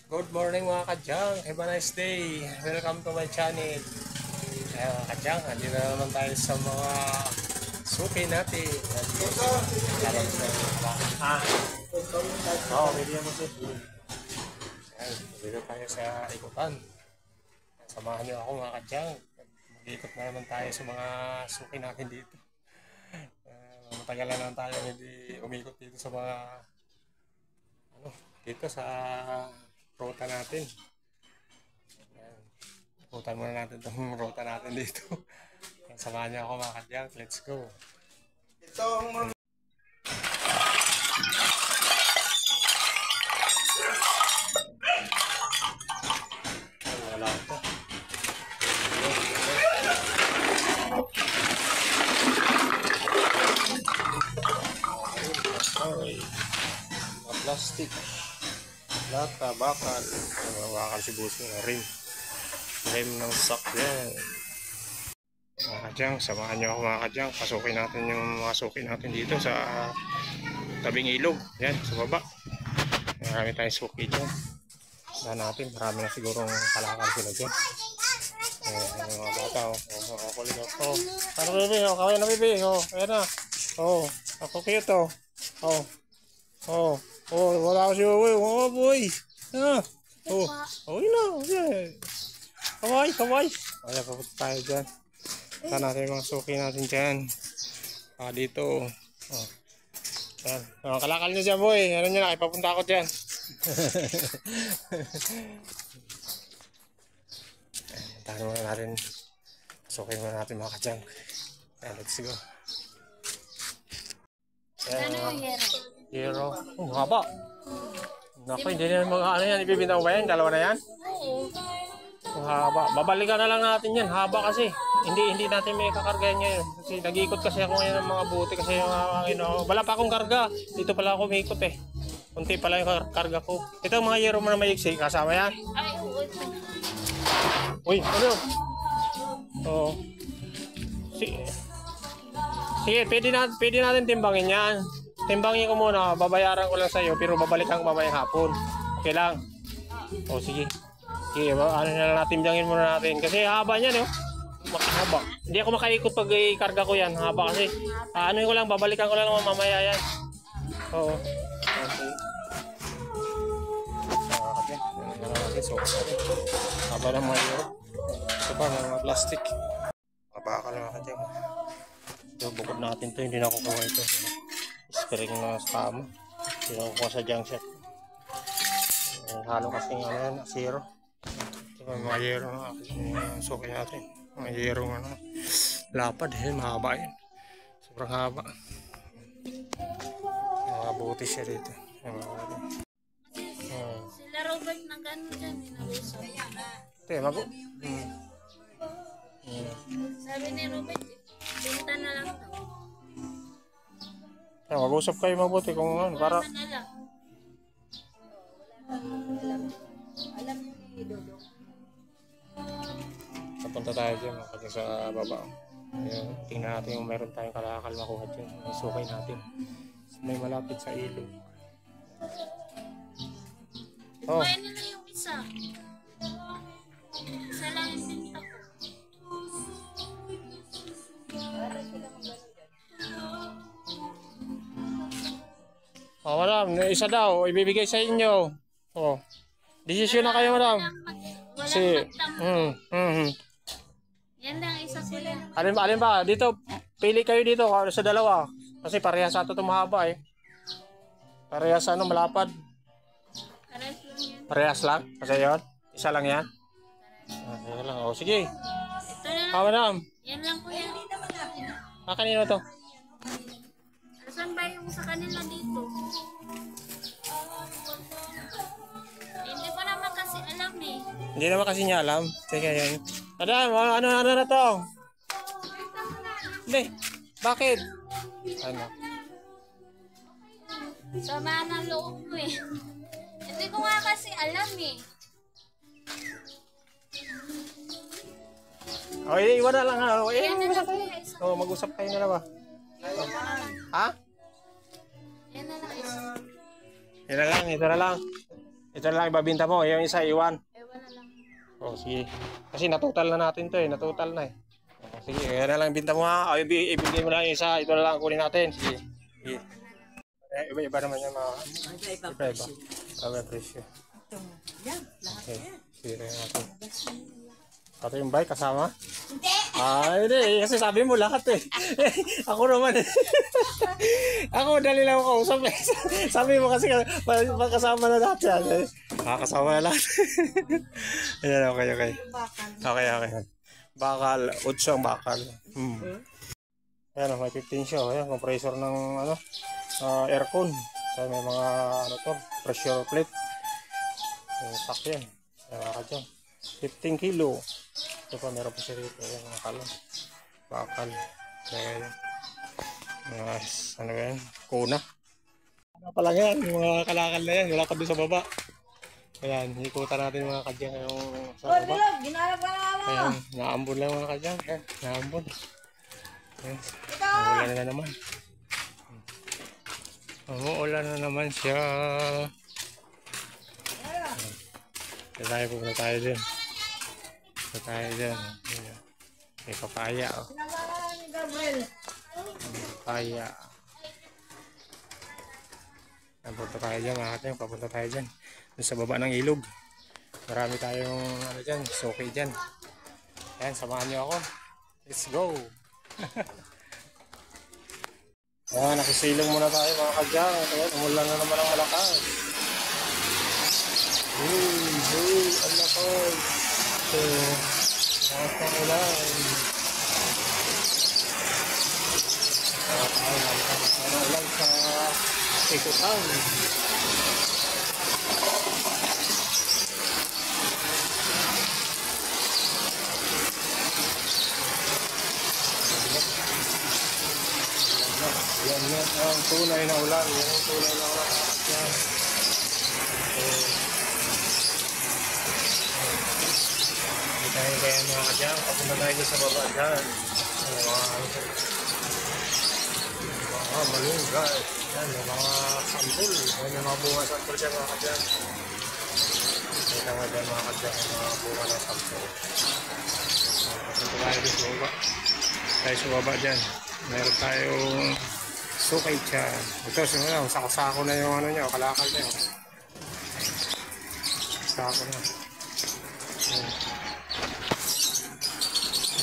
Good morning mga kadyang. Have a nice day. Welcome to my channel. Mga kadyang, andito na naman tayo sa mga suki natin. Pwede naman siya. Dito tayo sa ikutan. Samahan niyo ako mga kadyang. Mag-ikot na naman tayo sa mga suki natin dito. Matagal na lang tayo hindi umikot dito sa mga dito sa rota natin. Ikutan muna natin itong rota natin dito. Samahan niyo ako mga kadyang. Let's go. Itong wala ito. Okay. Mga plastic. Lata, bakal. Bakal si Buso na rim. Rim ng sakyan. Mga kadyang, samahan nyo ako mga kadyang. Pasukin natin yung mga suki natin dito sa tabing ilog. Yan, sa baba. Marami tayong suki dyan. Saan natin, marami na sigurong kalakal sila dyan. Mga bata, kulit ako. Ano bibi? Kawin na bibi. Ayan na. Ako cute o. Wala ko siya. Boy. Okay na. Kaway. Ayan, papunta tayo dyan. Saan natin yung mga suki natin dyan. Dito. Yan. Kalakal nyo dyan, boy. Ano nyo na, ipapunta ako dyan. Tahan muna natin. Sukin muna natin mga kadyang. Let's go. Ano yung hero? Haba. Naku, hindi na mga ano yan. Ibibintang ba yan? Dalawa na yan? Haba. Babalikan na lang natin yan. Haba kasi. Hindi natin may kakargayan ngayon. Kasi nag-iikot kasi ako ngayon ng mga buti. Kasi wala pa akong karga. Dito pala ako may ikot eh. Kunti pala yung karga ko. Ito mga hero mo na may iksi. Kasama yan? Ay, oo. Uy, ano? Sige, pwede natin timbangin yan. Timbangin ko muna, babayaran ko lang sa'yo, pero babalikan ko mamayang hapon. Okay lang? Sige. Sige, ano na lang, timbangin muna natin. Kasi haba niyan, makahaba. Hindi ako makaikot pag ikarga ko yan, haba kasi. Ano ko lang, babalikan ko lang mamaya yan. Okay. Haba ng mga yun. Ito ba, mga plastic. Mabakal mga kadyang. Ito, bukod natin to, hindi na kukuha ito. Spring na sa kama. Hindi na kukuha sa junk shop. Halo kasi nga yan, zero. Ito ba, mga yero na suki natin. Mga yero nga lapad, mahaba yan. Sobrang haba. Mabuti siya dito. Sila Robert na gano'n dyan, inaluso. Mago. Sabi ni Robert, binta na lang ito. Mag-usap kayo mabuti kung ano, para... Alam niyo ni Dodong. Napunta tayo dyan, kasi sa baba. Tingnan natin kung meron tayong kalakal makuha dyan. Isukay natin. May malapit sa ilog. Bayan nila yung isa. Isa lang yung binta ko. Madam, isa daw, ibibigay sa inyo. Desisyon na kayo, madam. Walang Yan lang, isa sila. Alin ba? Dito, pili kayo dito sa dalawa. Kasi parehas sa ito mahaba eh. Parehas malapad. Parehas lang? Kasi yun? Isa lang yan? Isa lang. Sige. Ito na lang. Madam. Yan lang po yan. Kanino to? Saan ba yung sa kanila dito? Hindi ko naman kasi alam eh. Hindi naman kasi niya alam. Sige yan. Madam, ano na to? Hindi. Bakit? Ano? Sama ng loob mo eh. Hindi ko nga kasi alam eh. Iwan na lang ha. Mag-usap kayo na ba? Ha? Yan na lang isa. Yan na lang, ito na lang. Ito na lang ibabinta mo. Yung isa iwan. Ewan na lang. O, sige. Kasi natutal na natin to eh. Natutal na eh. O, sige, kaya na lang binta mo ha. O, ibigay mo lang yung isa. Ito na lang kunin natin. Sige. Sige. Iba-iba naman yung mga... Iba-iba. Iba presyo. Okay. Sige rin natin. Ito yung bike kasama? Hindi! Hindi. Kasi sabi mo lahat eh. Ako naman eh. Ako dali lang ako kausap eh. Sabi mo kasi kasama na lahat yan eh. Kasama na lahat. Ayan, okay. Okay. Bakal. 8 ang bakal. Ayan, may 15 siya. Ayan, compressor ng aircon. So, may mga pressure plate. Sak yan. Ayan, 15 kilo. Ito pa, meron pa siya dito. Ayan, mga kalong. Bakal. Ayan. Ano yan? Kuna. Ano pa lang yan? Yung mga kalakal na yan. Wala pa doon sa baba. Ayan, hikutan natin mga kadyang yung sa baba. Ayan, naambon lang mga kadyang. Ayan, naambon. Ayan, umuulan na naman. Umuulan na naman siya. Ayan, pupunta tayo dun. Pupunta tayo dun. May papaya. Papaya. Papunta tayo dyan mga kadyang. Papunta tayo dyan. Doon sa baba ng ilog. Marami tayong dyan, suki dyan. Ayan, samahan nyo ako. Let's go! Ayan, nakisilong muna tayo mga kadyang. Ayan, umulan na naman ang malakas. Ang lakas. So, lakas ng ulan. Lakas ng ulan sa ikutan. Yan ang tunay na ulan. Yan ang tunay na ulan. Yan. Hindi tayo kaya mga kadyang. Papunta tayo sa baba dyan. Mga malunggay. Yan, mga sampul. Yan yung mga bunga sampul dyan mga kadyang. Ito nga dyan mga kadyang. Mga bunga ng sampul. Papunta tayo dito sa baba. Tayo sa baba dyan. Meron tayong sukay siya. Ito, sako-sako na yung niya, kalakal na yun. Sako na.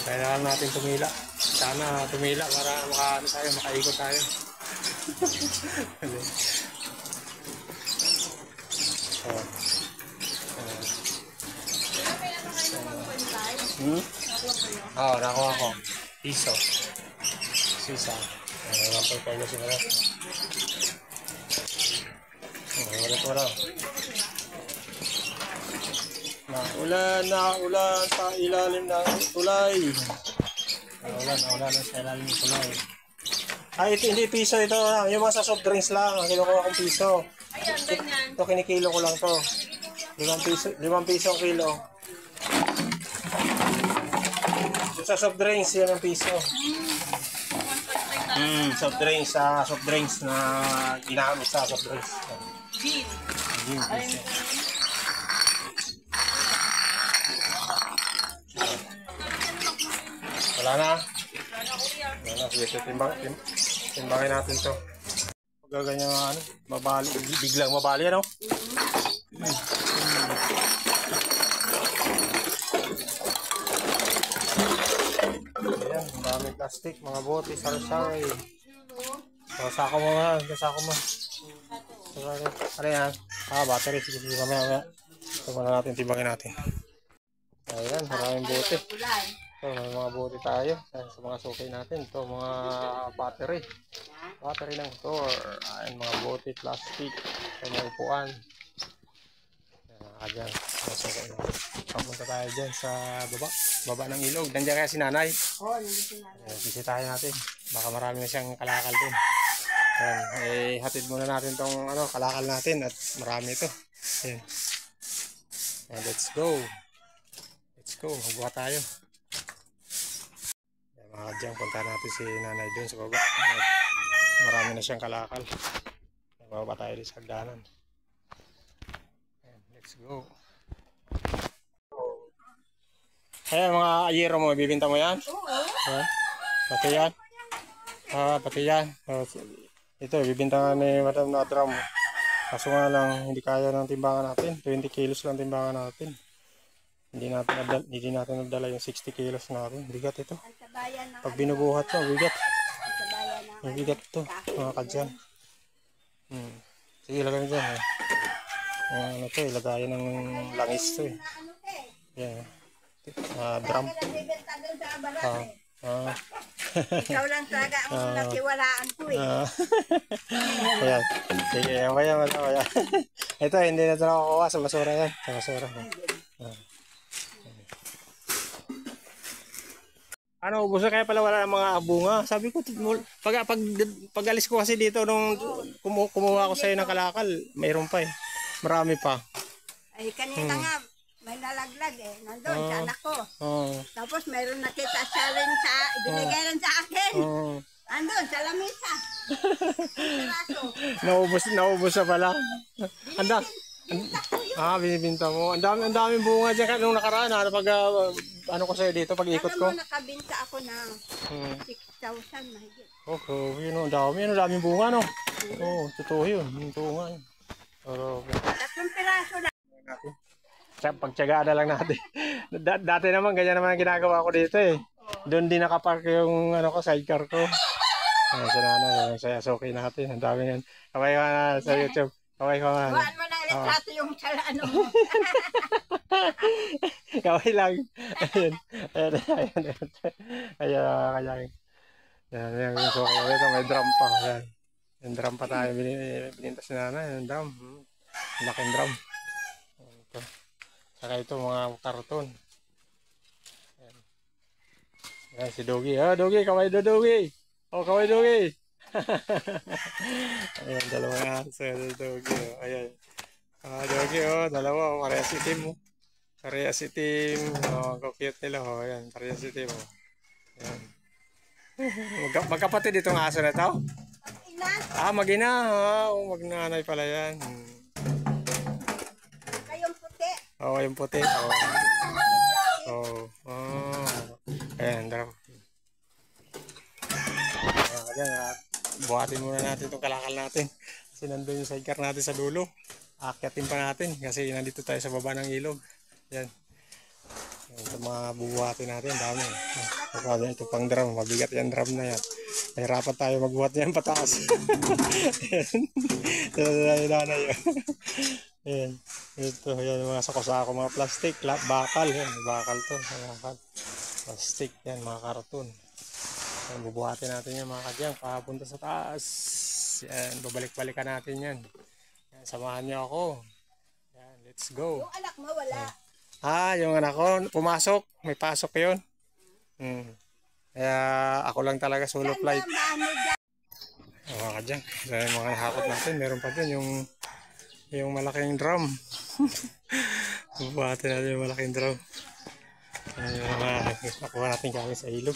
Kailangan natin tumila. Sana tumila para makaikot tayo. Nakuha ko. Piso. Sisa. Nampay kayo si Marat. Wala. Naulan sa ilalim ng tulay. Naulan sa ilalim ng tulay. Ito hindi piso ito. Yung mga sa soft drinks lang. Ang kinukuha kong piso. Ayan, ganyan. Ito kinikilo ko lang to. 5 piso ang kilo. Yung sa soft drinks, yun ang piso. Soft drinks na ginamit sa soft drinks. Gin. Wala na. Sige, timbangin natin to. Gaganyan biglang mabali, ano? Ayan, ang daming plastic, mga bote, sari-sari. Sako mo nga, sako mo. Ano yan? Battery, sige, mamaya. Ito muna natin, timbangin natin. Ayan, maraming bote. So, may mga bote tayo. Ayan, sa mga sukay natin. Ito, mga battery. Battery ng motor. Ayan, mga bote, plastic. Ito, mga upuan. Ayan, papunta tayo dyan sa baba ng ilog. Nandiyan kaya si nanay? Oo, nandiyan si nanay. Bisitahin natin. Baka marami na siyang kalakal din. Ayan, hatid muna natin tong kalakal natin at marami ito. Ayan. Ayan, let's go. Magbuha tayo. Ayan, mga kadyang, punta natin si nanay dun sa baba. Ayan, marami na siyang kalakal. Bababa tayo din sa hagdanan. Let's go. Ayan, mga ayero mo, bibinta mo yan? Oo. Ayan. Pati yan? Pati yan. Ito, bibinta nga ni Madam na drum. Kaso nga lang, hindi kaya ng timbangan natin. 20 kilos lang timbangan natin. Hindi natin nadala yung 60 kilos natin. Bigat ito. Pag binubuhat mo, bigat. Ang bigat ito, mga kadyan. Sige, ilagay mo dyan. Ano ito, ilagayan ng langis ito eh. Yan. Drum. Ikaw lang talaga ang natiwalaan ko eh. Ayan. Sige, ayan. Ito, hindi na ito nakukuha sa basura yan. Sa basura. Ano, ubos na kaya pala wala ng mga bunga. Sabi ko, pag alis ko kasi dito nung kumuha ko sa'yo ng kalakal, mayroon pa eh. Marami pa. Ay, kanina nga, may nalaglag eh. Nandun sa anak ko. Tapos mayroon nakita siya rin sa, binigay rin sa akin. Andun, sa lamisa. Naubos na pala. Binibinta mo. Ang daming bunga dyan nung nakaraan. Ano ko sa'yo dito, pag ikot ko. Alam mo, nakabinta ako ng 6,000 mahigit. Okay, yun o. Ang daming bunga, no? Oo, totoo yun. Totoo nga yun. Pero, 3 piraso lang. pagtyagaan na lang natin. Dati naman, ganyan naman ang ginagawa ko dito eh. Doon din nakapark yung sidecar ko. Sa nanay, sa okay natin. Ang dami yan. Kaway ka na sa YouTube. Kaway ka na. Buwan mo na retrato yung ano mo. Kaway lang. Ayan. Ayan, yung suki ko dito. May drum pa. Ayan. Yung drum pa tayo. Binintas na nanay. Yung drum. Laking drum. Ito. Saka ito mga karton. Ayan. Ayan si Doggy. Doggy, kaway do Doggy. Kaway Doggy. Ayan, dalawang aso. Doggy. Ayan. Doggy, dalawa. Parehas itim. Parehas itim. Cute nila. Ayan, parehas itim. Ayan. Magkapatid itong aso na ito? Mag-ina. Magnanay pala yan. Kayong puti. Yung puti. Ayan, drum. Ayan, buhatin muna natin itong kalakal natin. Kasi nandun yung sidecar natin sa dulo. Akyatin pa natin kasi nandito tayo sa baba ng ilog. Ayan. Ito mga bubuhatin natin. Dami. Ito pang drum. Mabigat yan drum na yan. Nahirapan tayo magbuhat niyan pataas. Ayan. Ito. Ayan mga sako-sako. Mga plastic. Bakal. Ayan. Bakal to. Bakal. Plastic. Yan. Mga karton. Ayan, bubuhatin natin yan mga kadyang. Papunta sa taas. Yan. Babalik-balikan natin yan. Yan. Samahan niyo ako. Yan. Let's go. Yung anak mo wala. Yung anak ko, pumasok. May pasok yun. Kaya ako lang talaga solo flight. Mga kadyang, mga nakakot natin. Meron pa dun yung malaking drum. Bubuhatin natin yung malaking drum. Nakuha natin kami sa ilog.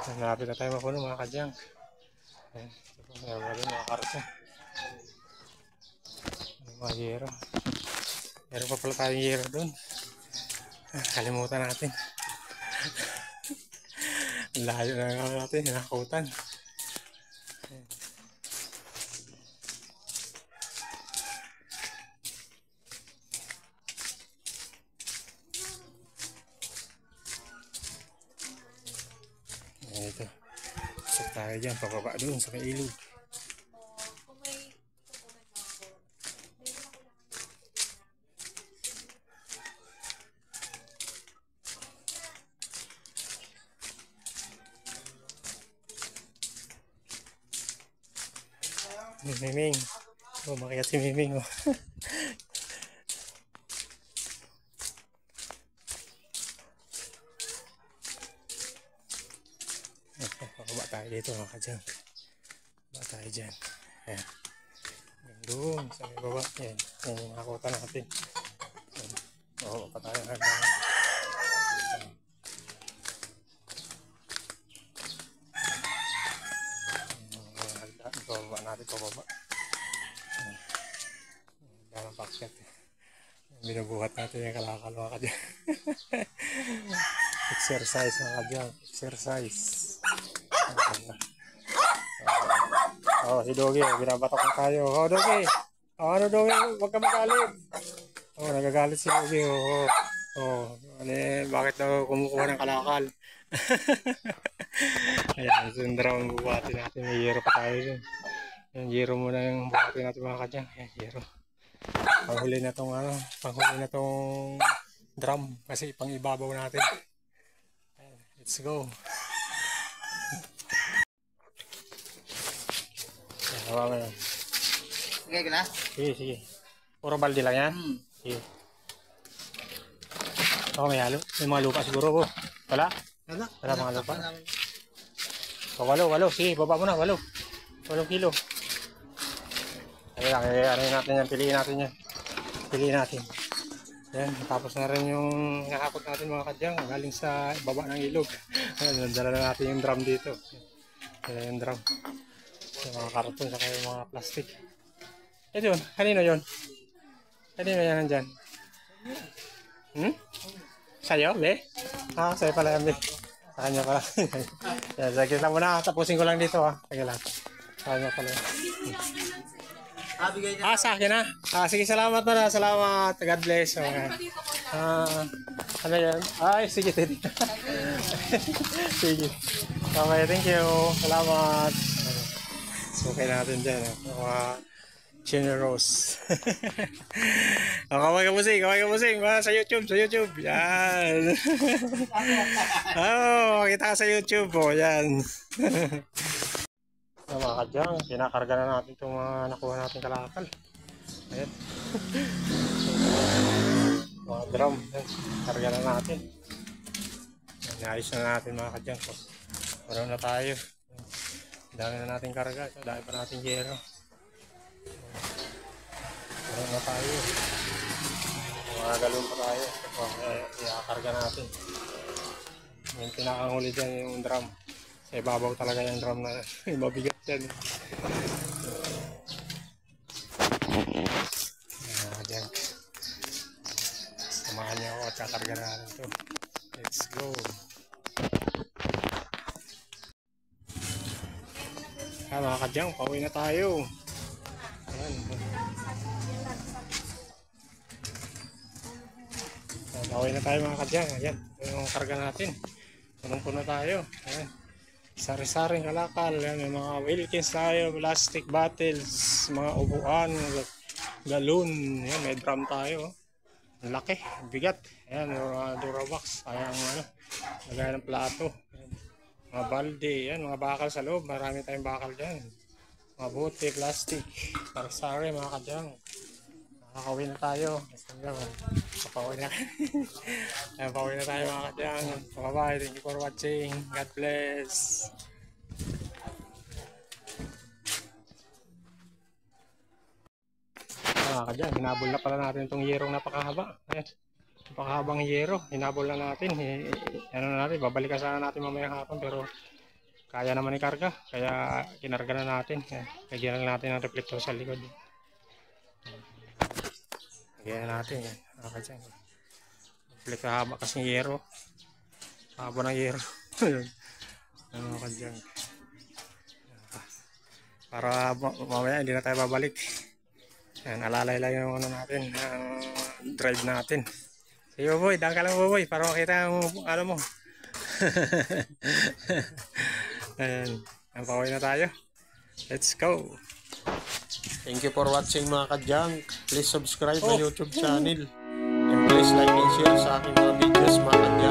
Hanapin na tayo mapuno mga kadyang. Wala mga karton. Mga yero. Meron pa pala tayong yero dun. Kalimutan natin. Layo na nga natin, hinakutan. Ito. Pasok tayo dyan, pababa doon sa ilog. Miming. Makikita si Miming. Baba tayo dito mga kadyang. Baba tayo dyan. Ayan. Doon sa may baba. Ayan. Ayan yung nakutan natin. Baba tayo hanggang. Baba natin pababa. backshot. Binubuhat natin yung kalakal mga kadyang. Exercise mga kadyang. Exercise. Oh, si Doggy. Binabatok na tayo. Oh, Doggy. Oh, ano Doggy? Huwag ka magalit. Oh, nagagalit si Doggy. Oh, oh. Ano bakit daw kumukuha ng kalakal? Ayan, sundraw ang bubuhatin natin. May yero pa tayo dun. Yung yero muna yung buhatin natin mga kadyang. Ayan, yero. Panghuli na tong drum kasi pang ibabaw natin. Ayan, let's go. Hawa ngayon. Sige ka na? Sige, sige. Puro balde lang yan? Sige. Ako may halo. May mga lupa siguro po. Wala? Wala mga lupa. O, 8. Sige, baba mo na. 8 kilo. Ayan, ano natin yan. Piliin natin yan. Piliin natin. Ayan, tapos na rin yung nakakot natin mga kadyang. Galing sa baba ng ilog. Ayan, dala na natin yung drum dito. Ayan yung drum. Yung mga karton saka yung mga plastic. Ito yun. Kanino yun? Kanino yan nandyan? Sa'yo, be? Ah, sa'yo pala yan, be. Sa kanya pala. Yan, sige lang muna. Tapusin ko lang dito, ha. Sige lang. Sa kanya pala. Sa akin, ha. Sige, salamat na. Salamat. God bless. Okay. Ano yan? Ay, sige, titi. Sige. Okay, thank you. Salamat. Okay natin dyan, ha. Mga generous. Kaway ka musing. Sa YouTube. Yan. Oh, kita ka sa YouTube po. Yan. Mga kadyang, kinakarga na natin itong mga nakuha natin kalakal. Ayan. Mga drum. Karga na natin. Naayos na natin mga kadyang. Meron na tayo. Dami na natin karga. Dami pa natin yero. Meron na tayo. Mga galon pa tayo. Iakarga natin. Yung pinakahuli dyan yung drum. Sa ibabaw talaga yung drum na mabigat yan. Dyan. Samahan niyo ako at kakarga na natin ito. Let's go. Mga kadyang, pauwi na tayo. Ayan. Pauwi na tayo mga kadyang. Ayan, yung karga natin. Punong-puno tayo. Ayan. Sari-saring kalakal. Ayan, may mga Wilkins tayo, plastic bottles, mga upuan, galon. Ayan, may drum tayo. Ang laki, bigat. Ayan, Durabox. Ayan, lagay ng plato. Ayan. Mga balde, yan, mga bakal sa loob. Marami tayong bakal dyan. Mga bote, plastic. Sari-sari mga kadyang. Nakakawin na tayo. Kapawin na. Kapawin na tayo mga kadyang. Bye-bye. Thank you for watching. God bless. Mga kadyang, hinabol na pala natin itong yerong napakahaba. Ayan. Napakahabang yero. Hinabol na natin. Ano na natin, babalikan sana natin mamayang hapon pero kaya naman ikarga. Kaya kinarga na natin. Lagyan lang natin ang reflector sa likod. Lagyan natin yan. Okay dyan. Balik haba kasing yero. Haba ng yero. Ano ka dyan. Para mamaya hindi na tayo babalik. Yan, alalay lang yung ano natin. Drive natin. Sige boy, daan ka lang boy. Para makita yung ano mo. Ayan. Ang pauwi na tayo. Let's go. Thank you for watching mga kadyang. Please subscribe my YouTube channel. And please like and share sa aking mga videos mga kadyang.